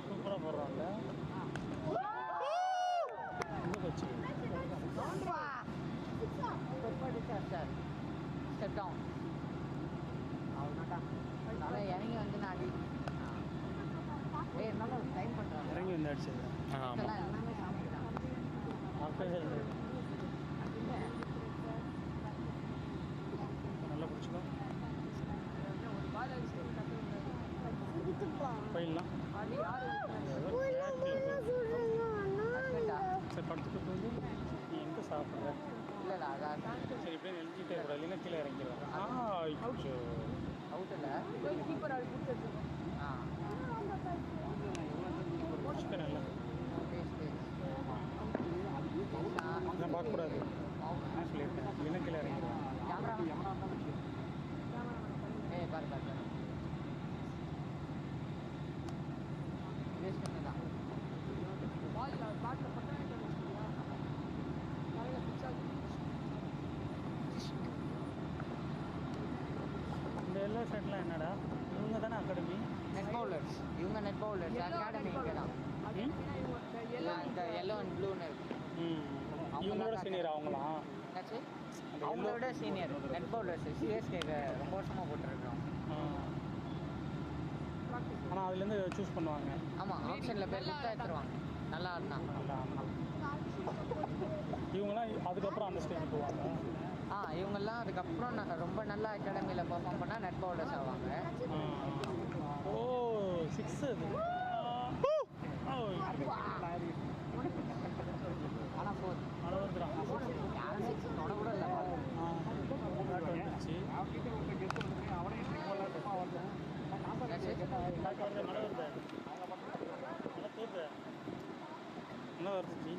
சூப்பராக போடுறாங்க. எங்கே போச்சு? ஸ்டெப் டவுன் அவ்வளோதான்டா. அதனால் இறங்கி வந்து நான் அடி இருந்தாலும் டைம் பண்ணுறாங்க. இறங்கி வந்து அடிச்சது. எல்லாமே சாப்பிடுறாங்க. நல்லா பிடிச்சிக்கோ. ஒரு பால் அடிச்சுட்டு போயிடலாம். சரி படுத்துட்டு வந்து நீ எங்கே சாப்பிட்ற? இல்லைடா அதான் சரி இப்படியே எழுதிட்டே கூட இல்லைன்னா கீழே இறங்கிடுவேன். அவுட் இல்லை கீப்பர் ஆள் கொடுத்துருக்கோம். சிக்கன் இல்லை நான் பார்க்கக்கூடாது நான் சொல்லியிருக்கேன். இல்லைன்னா கீழே இறங்கிடுவேன். பாரு பாரு பாரு வேஸ்ட் பண்ணதான் பாட்டில் பட்டம் இந்த எல்லோ ஷர்ட்லாம் என்னடா? இவங்க தானே அகாடமி? Net bowlers. இவங்க நெட் பவுலர்ஸ் அகாடமி இங்கே தான். இந்த எல்லோ அண்ட் ப்ளூன்னு இருக்கு. இவங்களோட சீனியர் அவங்களாம். என்னாச்சு? அவங்களோட சீனியர் நெட் பவுலர்ஸ். சிஎஸ்கேக்கு ரொம்ப வருஷமாக போட்டுருக்கோம். ஆனால் அதுலேருந்து சூஸ் பண்ணுவாங்க. ஆமாம் ஆப்ஷனில் பேர் கொடுத்தா எடுத்துருவாங்க. நல்லா ஆடினா நல்லா ஆடினா இவங்களாம் அதுக்கப்புறம் அந்த ஸ்டேஜ் போவாங்க. இவங்கெல்லாம் அதுக்கப்புறம் நாங்கள் ரொம்ப நல்ல அகாடமியில் பெர்ஃபார்ம் பண்ணால் நெட் பவுலர்ஸ் ஆவாங்க. ஓ 6 அது. ஆனால் 4 அளவுக்குறான் யாரும் 6 தொட கூட இல்லை. வந்துச்சு என்ன வருது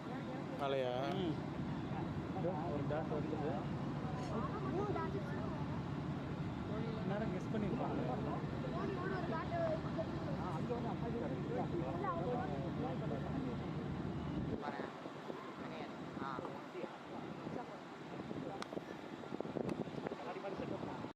மழையா? ஒரு டாட் வருது.